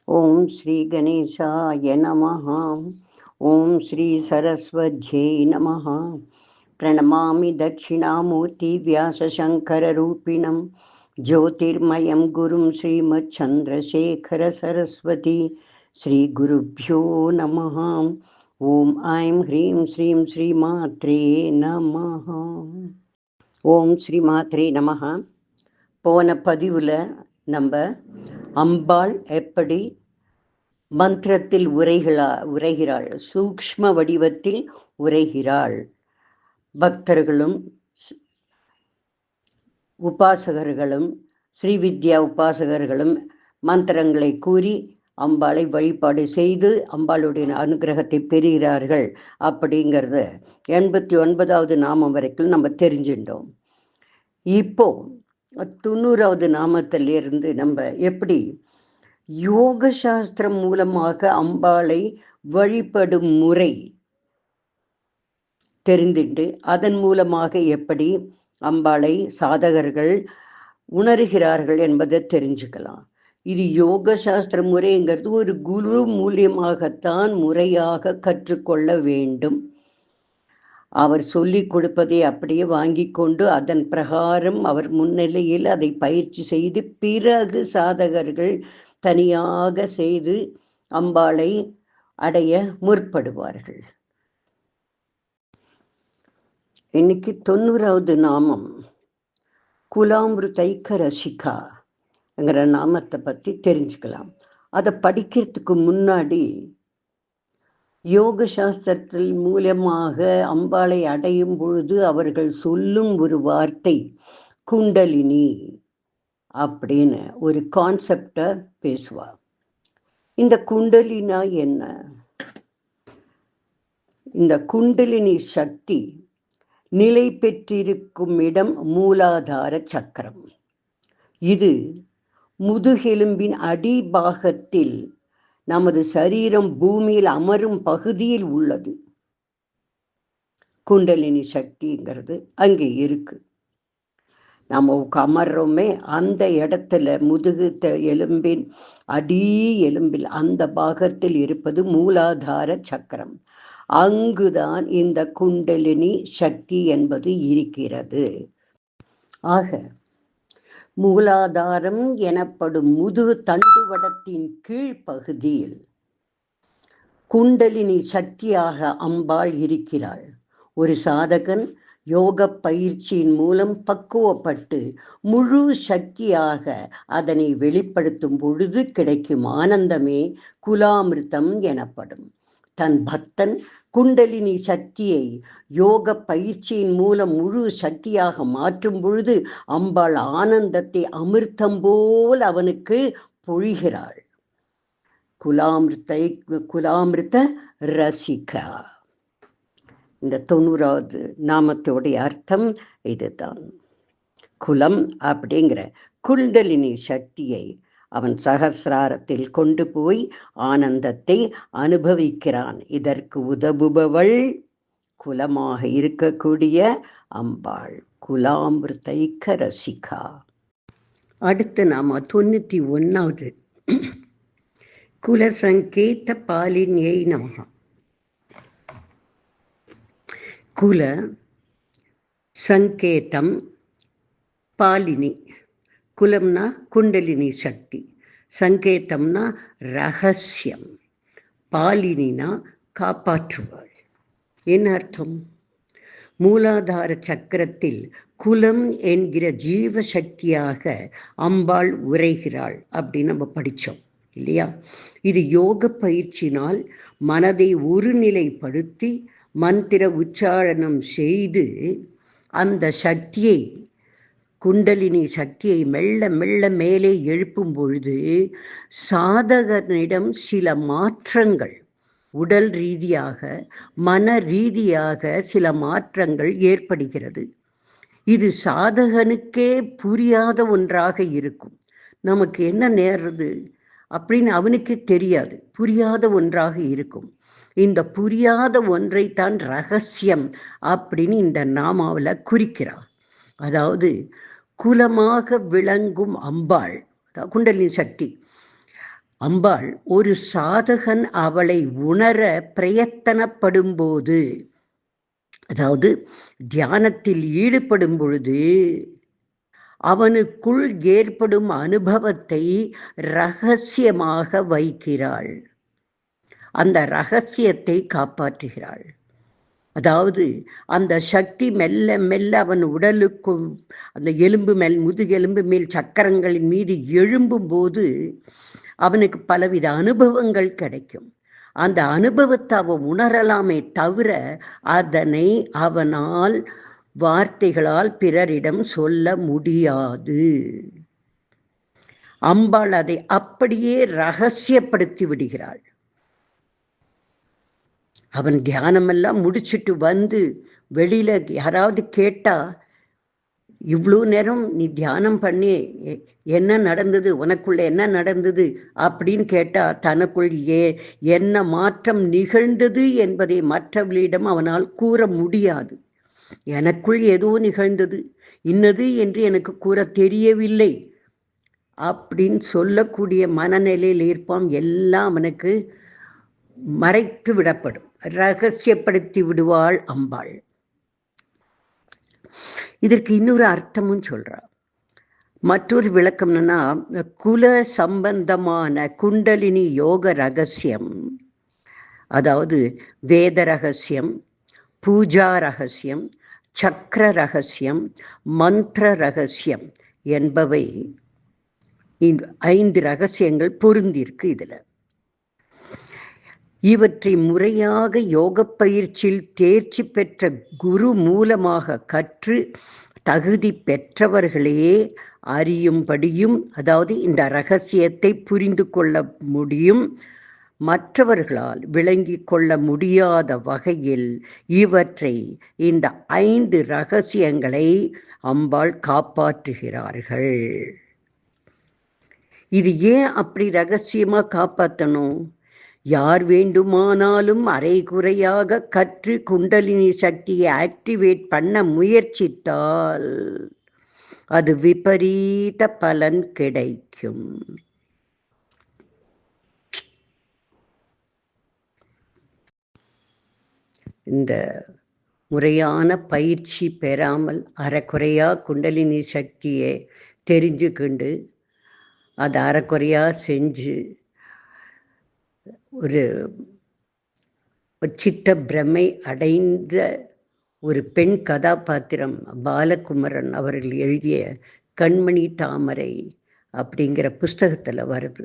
ஓம் ஸ்ரீ கணேசாய நமஹ. ஓம் ஸ்ரீ சரஸ்வத்யை நமஹ. பிரணமாமி தட்சிணாமூர்த்தி வியாசசங்கரரூபிணம் ஜோதிர்மயம் குரும் ஸ்ரீமத் சந்திரசேகர சரஸ்வதி ஸ்ரீ குருப்யோ நமஹ. ஓம் ஐம் ஹ்ரீம் ஸ்ரீம் ஸ்ரீமாத்ரே நமஹ. ஓம் ஸ்ரீமாத்ரே நமஹ. போன பதிவில் நம்ம அம்பாள் எப்படி மந்திரத்தில் உரைகிறாள், சூக்ஷ்ம வடிவத்தில் உரைகிறாள். பக்தர்களும் உபாசகர்களும் ஸ்ரீவித்யா உபாசகர்களும் மந்திரங்களை கூறி அம்பாளை வழிபாடு செய்து அம்பாளுடைய அனுகிரகத்தை பெறுகிறார்கள். அப்படிங்கிறத 89வது நாமம் வரைக்கும் நம்ம தெரிஞ்சுட்டோம். இப்போ 90வது நாமத்திலிருந்து நம்ம எப்படி யோக சாஸ்திரம் மூலமாக அம்பாளை வழிபடும் முறை தெரிந்துட்டு அதன் மூலமாக எப்படி அம்பாளை சாதகர்கள் உணர்கிறார்கள் என்பதை தெரிஞ்சுக்கலாம். இது யோக சாஸ்திர முறைங்கிறது ஒரு குரு மூலியமாகத்தான் முறையாக கற்றுக்கொள்ள வேண்டும். அவர் சொல்லி கொடுப்பதை அப்படியே வாங்கி கொண்டு அதன் பிரகாரம் அவர் முன்னிலையில் அதை பயிற்சி செய்து பிறகு சாதகர்கள் தனியாக செய்து அம்பாளை அடைய முற்படுவார்கள். இன்னைக்கு 90வது நாமம் குலாமிருதைக்க ரசிகாங்கிற நாமத்தை பற்றி தெரிஞ்சுக்கலாம். அதை படிக்கிறதுக்கு முன்னாடி யோக சாஸ்திரத்தில் மூலமாக அம்பாளை அடையும் பொழுது அவர்கள் சொல்லும் ஒரு வார்த்தை குண்டலினி அப்படின்னு ஒரு கான்செப்டை பேசுவார். இந்த குண்டலினா என்ன? இந்த குண்டலினி சக்தி நிலை பெற்றிருக்கும் இடம் மூலாதார சக்கரம். இது முதுகெலும்பின் அடிபாகத்தில் நமது சரீரம் பூமியில் அமரும் பகுதியில் உள்ளது. குண்டலினி சக்திங்கிறது அங்கே இருக்கு. நம்ம அமர்றோமே அந்த இடத்துல முதுகு எலும்பின் அடி எலும்பில் அந்த பாகத்தில் இருப்பது மூலாதார சக்கரம். அங்குதான் இந்த குண்டலினி சக்தி என்பது இருக்கிறது. ஆக மூலாதாரம் எனப்படும் முதுகு தண்டுவடத்தின் கீழ்ப்பகுதியில் குண்டலினி சக்தியாக அம்பாள் இருக்கிறாள். ஒரு சாதகன் யோக பயிற்சியின் மூலம் பக்குவப்பட்டு முழு சக்தியாக அதனை வெளிப்படுத்தும் பொழுது கிடைக்கும் ஆனந்தமே குலாமிருதம் எனப்படும். தன் பக்தன் குண்டலினி சக்தியை யோக பயிற்சியின் மூலம் முழு சக்தியாக மாற்றும் பொழுது அம்பாள் ஆனந்தத்தை அமிர்தம் போல் அவனுக்கு பொழிகிறாள். குலாமிருத ரசிகா. இந்த 90வது நாமத்தோடைய அர்த்தம் இதுதான். குலம் அப்படிங்கிற குண்டலினி சக்தியை அவன் சகசிராரத்தில் கொண்டு போய் ஆனந்தத்தை அனுபவிக்கிறான். இதற்கு உதவுபவள் குலமாக இருக்கக்கூடிய அம்பாள், குலாமிருதைக்க ரசிகா. அடுத்து நாம 91வது குலசங்கேத பாலினியை நமஹ. குல சங்கேதம் பாலினி. குலம்னா குண்டலினி சக்தி, சங்கேதம்னா ரகசியம், பாலினினா காப்பாற்றுவாள். என்ன அர்த்தம்? மூலாதார சக்கரத்தில் குலம் என்கிற ஜீவ சக்தியாக அம்பாள் உரைகிறாள் அப்படின்னு நம்ம படித்தோம் இல்லையா? இது யோக பயிற்சினால் மனதை ஒருநிலைப்படுத்தி மந்திர உச்சாரணம் செய்து அந்த சக்தியை, குண்டலினி சக்தியை மெல்ல மெல்ல மேலே எழுப்பும் பொழுது சாதகனிடம் சில மாற்றங்கள், உடல் ரீதியாக மன ரீதியாக சில மாற்றங்கள் ஏற்படுகிறது. இது சாதகனுக்கே புரியாத ஒன்றாக இருக்கும். நமக்கு என்ன நேர்றது அப்படின்னு அவனுக்கு தெரியாது, புரியாத ஒன்றாக இருக்கும். இந்த புரியாத ஒன்றைத்தான் ரகசியம் அப்படின்னு இந்த நாமாவில் குறிக்கிறார். அதாவது குலமாக விளங்கும் அம்பாள், குண்டலினி சக்தி அம்பாள் ஒரு சாதகன் அவளை உணர பிரயத்தனப்படும் போது, அதாவது தியானத்தில் ஈடுபடும் பொழுது அவனுக்குள் ஏற்படும் அனுபவத்தை ரகசியமாக வைக்கிறாள். அந்த ரகசியத்தை காப்பாற்றுகிறாள். அதாவது அந்த சக்தி மெல்ல மெல்ல அவன் உடலுக்கும் அந்த எலும்பு மேல், முதுகெலும்பு மேல் சக்கரங்களின் மீது எழும்பும் போது அவனுக்கு பலவித அனுபவங்கள் கிடைக்கும். அந்த அனுபவத்தை அவன் உணரலாமே தவிர அதனை அவனால் வார்த்தைகளால் பிறரிடம் சொல்ல முடியாது. அம்பாள் அதை அப்படியே ரகசியப்படுத்தி விடுகிறாள். அவன் தியானமெல்லாம் முடிச்சுட்டு வந்து வெளியில யாராவது கேட்டா, இவ்வளோ நேரம் நீ தியானம் பண்ணி என்ன நடந்தது, உனக்குள்ள என்ன நடந்தது அப்படின்னு கேட்டா, தனக்குள் என்ன மாற்றம் நிகழ்ந்தது என்பதை மற்றவர்களிடம் அவனால் கூற முடியாது. எனக்குள் ஏதோ நிகழ்ந்தது, இன்னது என்று எனக்கு கூற தெரியவில்லை அப்படின்னு சொல்லக்கூடிய மனநிலையில் இருப்பான். எல்லாம் அவனுக்கு மறைத்து விடப்படும், ரகசியப்படுத்தி விடுவாள் அம்பாள். இதற்கு இன்னொரு அர்த்தமும் சொல்றார். மற்றொரு விளக்கம் என்னன்னா, குல சம்பந்தமான குண்டலினி யோக ரகசியம், அதாவது வேத ரகசியம், பூஜா ரகசியம், சக்கர ரகசியம், மந்திர ரகசியம் என்பவை 5 ரகசியங்கள் பொருந்திருக்கு. இதுல இவற்றை முறையாக யோக பயிற்சியில் தேர்ச்சி பெற்ற குரு மூலமாக கற்று தகுதி பெற்றவர்களே அறியும்படியும், அதாவது இந்த ரகசியத்தை புரிந்து கொள்ள முடியும், மற்றவர்களால் விளங்கி கொள்ள முடியாத வகையில் இவற்றை, இந்த 5 ரகசியங்களை அம்பாள் காப்பாற்றுகிறார்கள். இது ஏன் அப்படி ரகசியமா காப்பாற்றணும்? யார் வேண்டுமானாலும் அரைகுறையாக கற்று குண்டலினி சக்தியை ஆக்டிவேட் பண்ண முயற்சித்தால் அது விபரீத பலன் கிடைக்கும். இந்த முறையான பயிற்சி பெறாமல் அரைக்குறையா குண்டலினி சக்தியை தெரிஞ்சுக்கிண்டு அதை அரைக்குறையா செஞ்சு ஒரு சித்த பிரமை அடைந்த ஒரு பெண் கதாபாத்திரம் பாலகுமரன் அவர்கள் எழுதிய கண்மணி தாமரை அப்படிங்கிற புஸ்தகத்தில் வருது.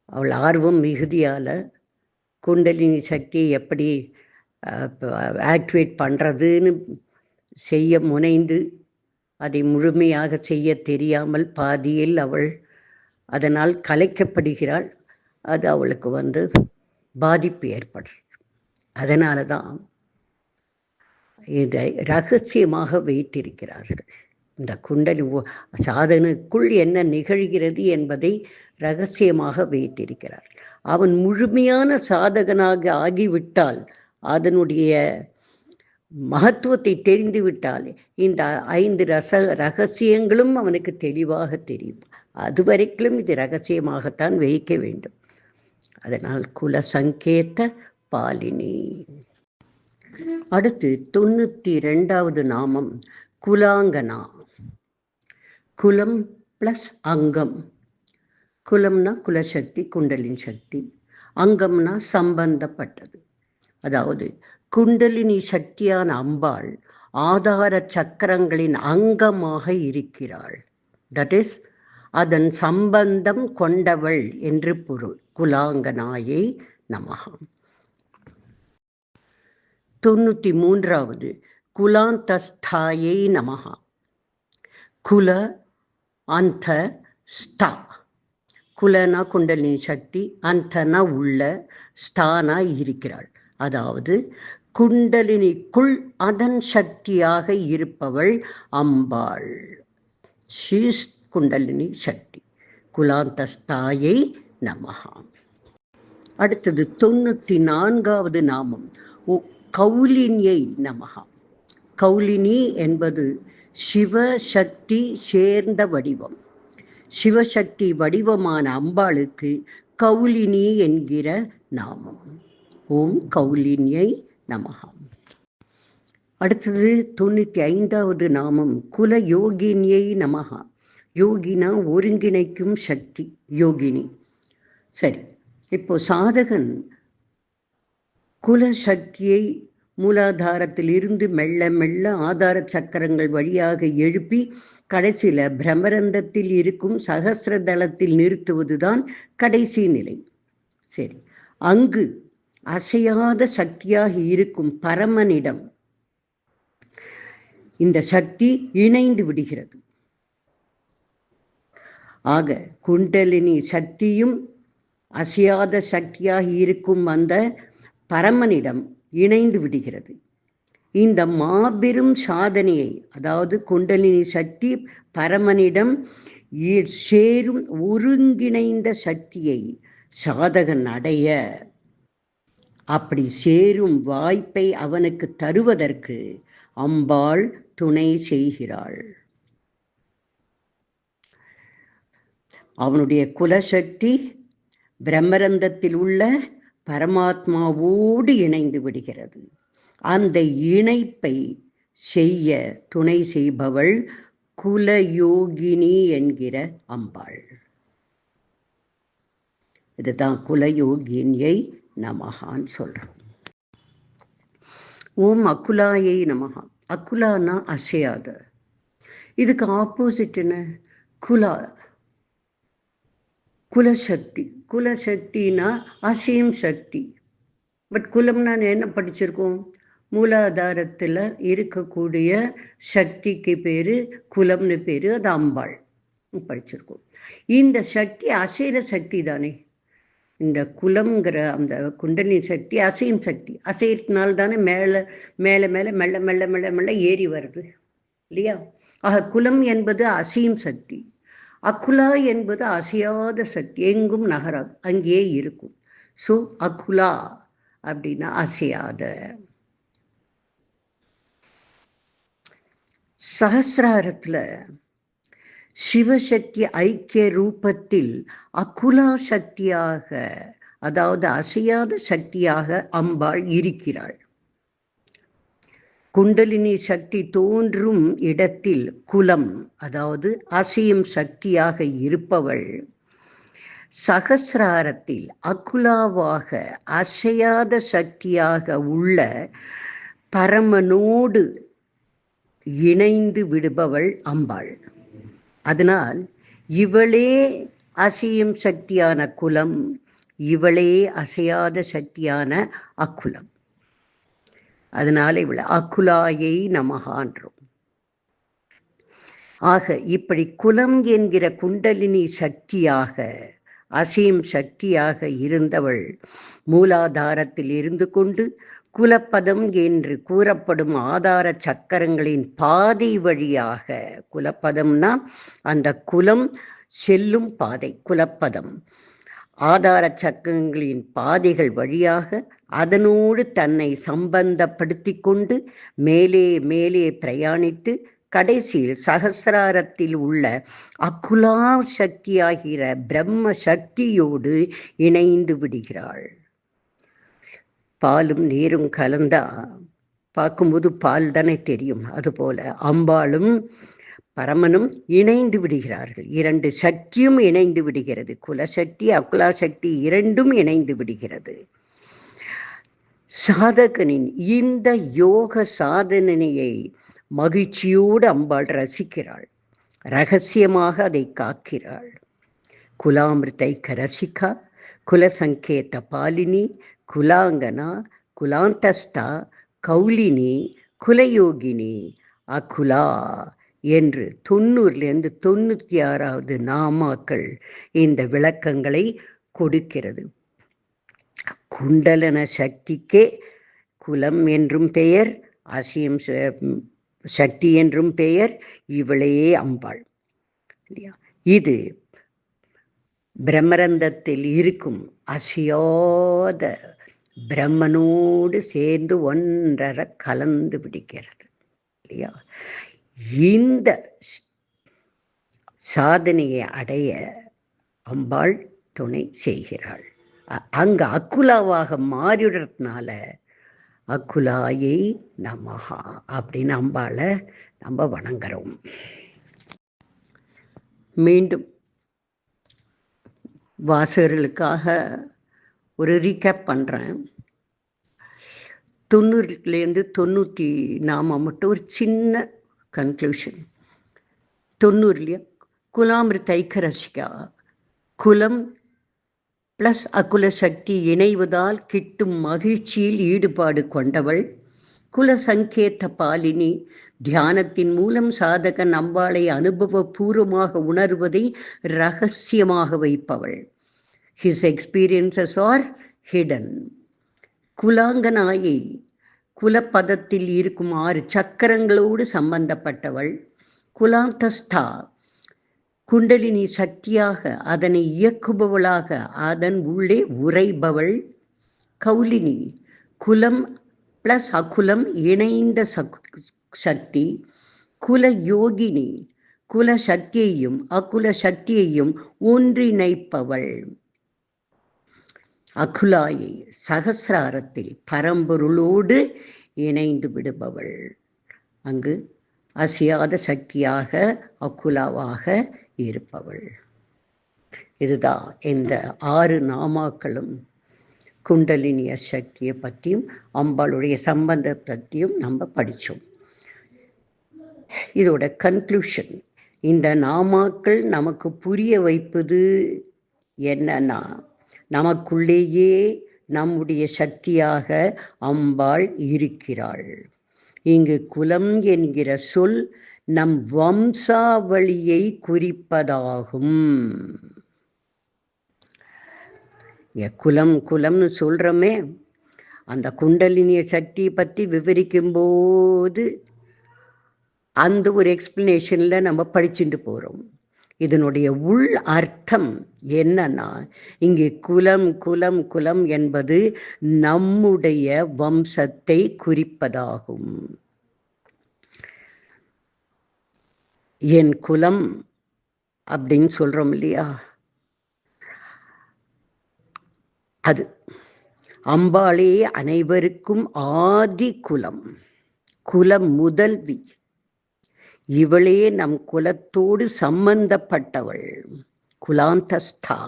அவள் ஆர்வம் மிகுதியால் குண்டலினி சக்தியை எப்படி ஆக்டிவேட் பண்ணுறதுன்னு செய்ய முனைந்து அதை முழுமையாக செய்ய தெரியாமல் பாதியில் அவள் அதனால் கலைக்கப்படுகிறாள். அது அவளுக்கு பாதிப்பு ஏற்படுறது. அதனால தான் இதை ரகசியமாக வைத்திருக்கிறார்கள். இந்த குண்டலி சாதனுக்குள் என்ன நிகழ்கிறது என்பதை ரகசியமாக வைத்திருக்கிறார். அவன் முழுமையான சாதகனாக ஆகிவிட்டால், அதனுடைய மகத்துவத்தை தெரிந்துவிட்டால், இந்த 5 ரகசியங்களும் அவனுக்கு தெளிவாக தெரியும். அதுவரைக்கும் இது ரகசியமாகத்தான் வைக்க வேண்டும். அதனால் குல சங்கேத பாலினி. அடுத்து 92வது நாமம் குலாங்கனா. குலம் பிளஸ் அங்கம். குலம்னா குலசக்தி, குண்டலின் சக்தி. அங்கம்னா சம்பந்தப்பட்டது. அதாவது குண்டலினி சக்தியான அம்பாள் ஆதார சக்கரங்களின் அங்கமாக இருக்கிறாள். தட் இஸ், அதன் சம்பந்தம் கொண்டவள் என்று பொருள். குலாங்கனாயை நமகம். 93வது குலாந்தஸ்தாயை நமகா. குல அந்த ஸ்தா. குலனா குண்டலினி சக்தி, அந்தனா உள்ள, ஸ்தானா இருக்கிறாள். அதாவது குண்டலினிக்குள் அதன் சக்தியாக இருப்பவள் அம்பாள். ஸ்ரீ குண்டலினி சக்தி. குலாந்தஸ்தாயை நமகா. அடுத்தது 94வது நாமம் கௌலினியை நமகா. கௌலினி என்பது சிவசக்தி சேர்ந்த வடிவம். சிவசக்தி வடிவமான அம்பாளுக்கு கௌலினி என்கிற நாமம். ஓம் கௌலினியை நமஹ. அடுத்தது 95வது நாமம் குல யோகினியை நமஹ. யோகினா ஒருங்கிணைக்கும் சக்தி, யோகினி. சரி, இப்போ சாதகன் குல சக்தியை மூலாதாரத்தில் இருந்து மெல்ல மெல்ல ஆதார சக்கரங்கள் வழியாக எழுப்பி கடைசியில் பிரம்மரந்தத்தில் இருக்கும் சகசிரதளத்தில் நிறுத்துவதுதான் கடைசி நிலை. சரி, அங்கு அசையாத சக்தியாக இருக்கும் பரமனிடம் இந்த சக்தி இணைந்து விடுகிறது. ஆக குண்டலினி சக்தியும் அசையாத சக்தியாக இருக்கும் அந்த பரமனிடம் இணைந்து விடுகிறது. இந்த மாபெரும் சாதனையை, அதாவது குண்டலினி சக்தி பரமனிடம் சேரும் ஒருங்கிணைந்த சக்தியை சாதகன் அடைய, அப்படி சேரும் வாய்ப்பை அவனுக்கு தருவதற்கு அம்பாள் துணை செய்கிறாள். அவனுடைய குலசக்தி பிரம்மரந்தத்தில் உள்ள பரமாத்மாவோடு இணைந்து விடுகிறது. அந்த இணைப்பை செய்ய துணை செய்பவள் குலயோகினி என்கிற அம்பாள். இதுதான் குலயோகினியை நமகான்னு சொல்றோம். ஓம் அகுலாயை நமகா. அகுலானா அசையாத. இதுக்கு ஆப்போசிட் என்ன? குலா, குலசக்தி. குலசக்தினா அசையும் சக்தி. பட் குலம்னா என்ன படிச்சிருக்கோம்? மூலாதாரத்தில் இருக்கக்கூடிய சக்திக்கு பேர் குலம்னு பேர். அது அம்பாள் படிச்சிருக்கோம். இந்த சக்தி அசைகிற சக்தி தானே. இந்த குலம்ங்கிற அந்த குண்டலினி சக்தி அசையும் சக்தி. அசையிறதுனால தானே மேலே மேலே மேலே மெல்ல மெல்ல மெல்ல மெல்ல ஏறி வருது இல்லையா? ஆக குலம் என்பது அசையும் சக்தி. அகுலா என்பது அசையாத சக்தி, எங்கும் நகராது, அங்கேயே இருக்கும். ஸோ அகுலா அப்படின்னா அசையாத. சகசிராரத்தில் சிவசக்தி ஐக்கிய ரூபத்தில் அகுலா சக்தியாக, அதாவது அசையாத சக்தியாக அம்பாள் இருக்கிறாள். குண்டலினி சக்தி தோன்றும் இடத்தில் குலம், அதாவது அசையும் சக்தியாக இருப்பவள் சகசிராரத்தில் அகுலாவாக அசையாத சக்தியாக உள்ள பரமனோடு இணைந்து விடுபவள் அம்பாள். அதனால் இவளே அசையும் சக்தியான குலம், இவளே அசையாத சக்தியான அக்குலம். அதனால இவளை அகுலாயை நமகான்றோம். ஆக இப்படி குலம் என்கிற குண்டலினி சக்தியாக, அசையும் சக்தியாக இருந்தவள் மூலாதாரத்தில் இருந்து கொண்டு குலப்பதம் என்று கூறப்படும் ஆதார சக்கரங்களின் பாதை வழியாக, குலப்பதம்னா அந்த குலம் செல்லும் பாதை, குலப்பதம், ஆதார சக்கரங்களின் பாதைகள் வழியாக அதனோடு தன்னை சம்பந்தப்படுத்தி கொண்டு மேலே மேலே பிரயாணித்து கடைசியில் சகசிராரத்தில் உள்ள அகுலா சக்தியாகிற பிரம்ம சக்தியோடு இணைந்து விடுகிறாள். பாலும் நீரும் கலந்தா பார்க்கும்போது பால் தானே தெரியும். அதுபோல அம்பாளும் பரமனும் இணைந்து விடுகிறார்கள். இரண்டு சக்தியும் இணைந்து விடுகிறது. குலசக்தி அகுலா சக்தி இரண்டும் இணைந்து விடுகிறது. சாதகனின் இந்த யோக சாதனையை மகிழ்ச்சியோடு அம்பாள் ரசிக்கிறாள். ரகசியமாக அதை காக்கிறாள். குலாமிருத்தை கரசிகா குலசங்கேத பாலினி குலாங்கனா குலாந்தஸ்தா கௌலினி குலயோகினி அகுலா என்று 90லேருந்து 96வது நாமாக்கள் இந்த விளக்கங்களை கொடுக்கிறது. குண்டலன சக்திக்கே குலம் என்றும் பெயர், அசையும் சக்தி என்றும் பெயர். இவளே அம்பாள் இல்லையா? இது பிரம்மரந்தத்தில் இருக்கும் அசையாத பிரம்மனோடு சேர்ந்து ஒன்றரை கலந்து விடுகிறது இல்லையா? இந்த சாதனையை அடைய அம்பாள் துணை செய்கிறாள். அங்க அக்குலாவாக மாறிடுறதுனால அக்குலாயை நமஹா அப்படின்னு அம்பாளை நம்ம வணங்குறோம். மீண்டும் வாசகர்களுக்காக ஒரு ரீகேப் பண்ணுறேன். 90லேருந்து 90 மட்டும் ஒரு சின்ன கன்க்ளூஷன். 90 குலாமிருத் ஐக்கரசிகா, குலம் ப்ளஸ் அகுல சக்தி இணைவதால் கிட்டும் மகிழ்ச்சியில் ஈடுபாடு கொண்டவள். குல சங்கேத பாலினி, தியானத்தின் மூலம் சாதகன் அம்பாளை அனுபவபூர்வமாக உணர்வதை இரகசியமாக வைப்பவள். His experiences are hidden. குலாங்கநாயை, குலப்பதத்தில் இருக்கும் 6 சக்கரங்களோடு சம்பந்தப்பட்டவள். குலாந்தஸ்தா, குண்டலினி சக்தியாக அதனை இயக்குபவளாக அதன் உள்ளே உறைபவள். கௌலினி, குலம் ப்ளஸ் அகுலம் இணைந்த சக்தி. குல யோகினி, குல சக்தியையும் அகுல சக்தியையும் ஒன்றிணைப்பவள். அகுலாயை சகசிராரத்தில் பரம்பொருளோடு இணைந்து விடுபவள். அங்கு அசையாத சக்தியாக அகுலாவாக இருப்பவள். இதுதான் இந்த 6 நாமாக்களும் குண்டலினிய சக்தியை பற்றியும் அம்பாளுடைய சம்பந்தத்தை பற்றியும் நம்ம படித்தோம். இதோட கன்க்ளூஷன், இந்த நாமாக்கள் நமக்கு புரிய வைப்பது என்னன்னா, நமக்குள்ளேயே நம்முடைய சக்தியாக அம்பாள் இருக்கிறாள். இங்கு குலம் என்கிற சொல் நம் வம்சாவளியை குறிப்பதாகும். குலம் குலம்னு சொல்றோமே, அந்த குண்டலினிய சக்தியை பற்றி விவரிக்கும் போது அந்த ஒரு எக்ஸ்பிளனேஷன்ல நம்ம படிச்சுட்டு போறோம். இதனுடைய உள் அர்த்தம் என்னன்னா, இங்கே குலம் குலம் குலம் என்பது நம்முடைய வம்சத்தை குறிப்பதாகும். என் குலம் அப்படின்னு சொல்றோம் இல்லையா, அது அம்பாளே அனைவருக்கும் ஆதி குலம், குலம் முதல்வி. இவளே நம் குலத்தோடு சம்பந்தப்பட்டவள். குலாந்தஸ்தா,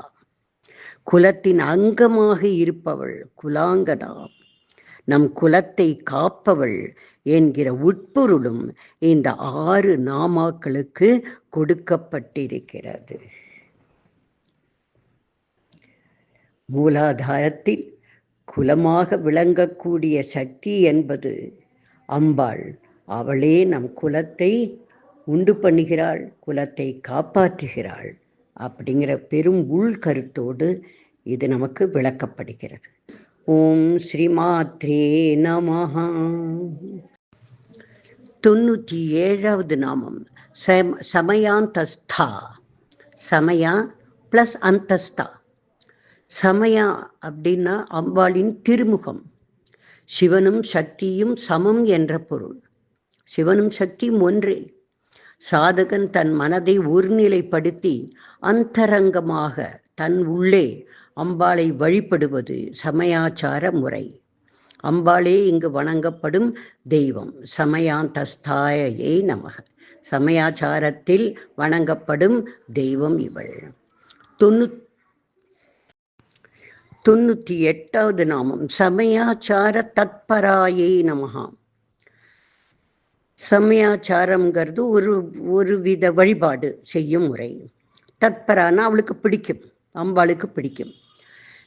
குலத்தின் அங்கமாக இருப்பவள். குலாங்கனா, நம் குலத்தை காப்பவள் என்கிற உட்பொருளும் இந்த 6 நாமாக்களுக்கு கொடுக்கப்பட்டிருக்கிறது. மூலாதாரத்தில் குலமாக விளங்கக்கூடிய சக்தி என்பது அம்பாள். அவளே நம் குலத்தை உண்டு பண்ணுகிறாள், குலத்தை காப்பாற்றுகிறாள் அப்படிங்கிற பெரும் உள்கருத்தோடு இது நமக்கு விளக்கப்படுகிறது. ஓம் ஸ்ரீமாத்ரே நமஹ. 97வது நாமம் சமயாந்தஸ்தா. சமயா ப்ளஸ் அந்தஸ்தா. சமயா அப்படின்னா அம்பாளின் திருமுகம். சிவனும் சக்தியும் சமம் என்ற பொருள். சிவனும் சக்தியும் ஒன்றே. சாதகன் தன் மனதை ஒருநிலைப்படுத்தி அந்தரங்கமாக தன் உள்ளே அம்பாளை வழிபடுவது சமயாச்சார முறை. அம்பாளே இங்கு வணங்கப்படும் தெய்வம். சமயாந்தஸ்தாயை நமக. சமயாச்சாரத்தில் வணங்கப்படும் தெய்வம் இவள். 98வது நாமம் சமயாச்சார தத்பராயை நமகா. சமயாச்சாரம்ங்கிறது ஒரு வித வழிபாடு செய்யும் முறை. தத்பரானா அவளுக்கு பிடிக்கும், அம்பாளுக்கு பிடிக்கும்.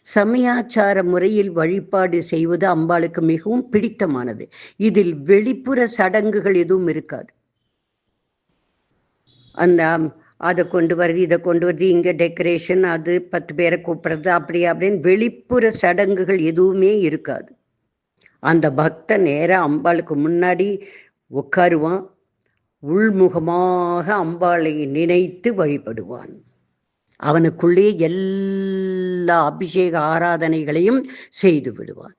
சமயாச்சார முறையில் வழிபாடு செய்வது அம்பாளுக்கு மிகவும் பிடித்தமானது. இதில் வெளிப்புற சடங்குகள் எதுவும் இருக்காது. அந்த அதை கொண்டு வருது, இதை கொண்டு வருது, இங்கே டெக்கரேஷன், அது 10 பேரை கூப்பிடுறது, அப்படி அப்படின்னு வெளிப்புற சடங்குகள் எதுவுமே இருக்காது. அந்த பக்தன் நேராக அம்பாளுக்கு முன்னாடி உட்காருவான், உள்முகமாக அம்பாளை நினைத்து வழிபடுவான். அவனுக்குள்ளே எல்லா அபிஷேக ஆராதனைகளையும் செய்து விடுவான்.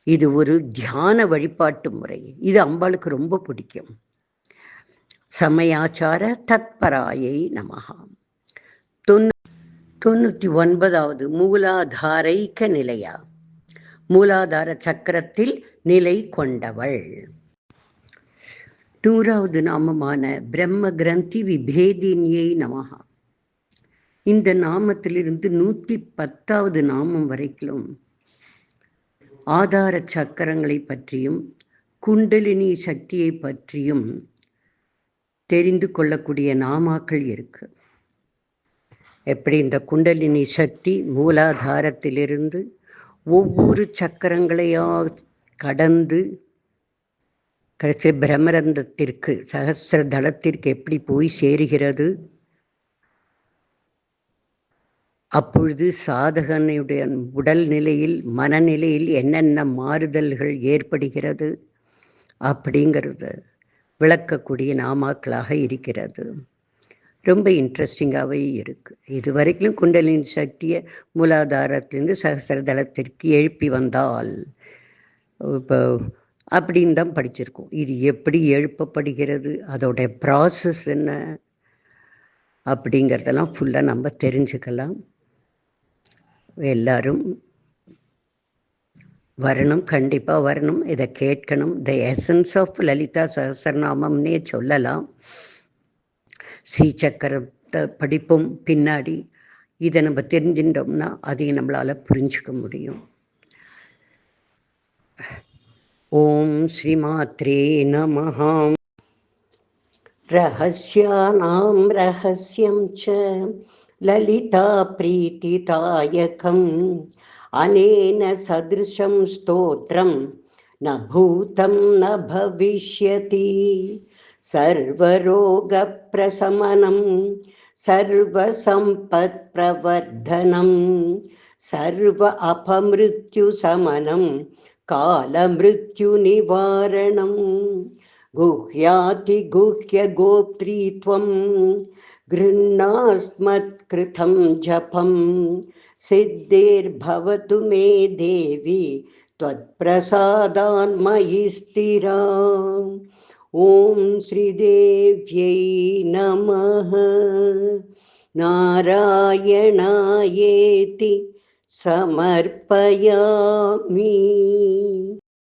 இது ஒரு தியான வழிபாட்டு முறை. இது அம்பாளுக்கு ரொம்ப பிடிக்கும். சமயாச்சார தத்பராயை நமஹ. 99வது மூலாதாரைக்க நிலையா, மூலாதார சக்கரத்தில் நிலை கொண்டவள். 100வது நாமமான பிரம்ம கிரந்தி விபேதினியை நமஹ. இந்த நாமத்திலிருந்து 110வது நாமம் வரைக்கும் ஆதார சக்கரங்களை பற்றியும் குண்டலினி சக்தியை பற்றியும் தெரிந்து கொள்ளக்கூடிய நாமாக்கள் இருக்கு. எப்படி இந்த குண்டலினி சக்தி மூலாதாரத்திலிருந்து ஒவ்வொரு சக்கரங்களையா கடந்து கடைசி பிரம்மரந்தத்திற்கு சகசிர தளத்திற்கு எப்படி போய் சேருகிறது, அப்பொழுது சாதகனுடைய உடல் நிலையில் மனநிலையில் என்னென்ன மாறுதல்கள் ஏற்படுகிறது அப்படிங்கிறத விளக்கக்கூடிய நாமாக்களாக இருக்கிறது. ரொம்ப இன்ட்ரெஸ்டிங்காகவே இருக்குது. இது வரைக்கும் குண்டலின் சக்தியை மூலாதாரத்திலேருந்து சகசிரதளத்திற்கு எழுப்பி வந்தால் இப்போ அப்படின்னு தான் படிச்சிருக்கோம். இது எப்படி எழுப்பப்படுகிறது, அதோடைய ப்ராசஸ் என்ன அப்படிங்கிறதெல்லாம் ஃபுல்லாக நம்ம தெரிஞ்சுக்கலாம். எல்லாரும் வரணும், கண்டிப்பாக வரணும், இதை கேட்கணும். த எசன்ஸ் ஆஃப் லலிதா சஹஸ்ரநாமம்னே சொல்லலாம். ஸ்ரீசக்கரத்தை படிப்போம் பின்னாடி. இதை நம்ம தெரிஞ்சுட்டோம்னா அதையும் நம்மளால் புரிஞ்சுக்க முடியும். ஓம் ஸ்ரீமாத்ரே நமஹ. ரஹஸ்யானாம் ரஹஸ்யம் ச லலிதா பிரீதிதாயகம் அனேன சத்ருஷம் ஸ்தோத்ரம் ந பூதம் ந பவிஷ்யதி. சர்வரோகப்பிரசமனம் சர்வசம்பத்பிரவர்தனம் சர்வ அபமிருத்யுசமனம் காலமிருத்யுநிவாரணம் குஹ்யாதி குஹ்ய கோப்த்ரீத்வம் கிருண்ணாஸ்மத்கிருதம் ஜபம் சித்திர்பவது மே தேவி त्वत्प्रसादान्मयि स्थिरा. ஓம் ஸ்ரீதேவ்யை நமஹ. நாராயணாயேதி சமர்ப்பயாமி.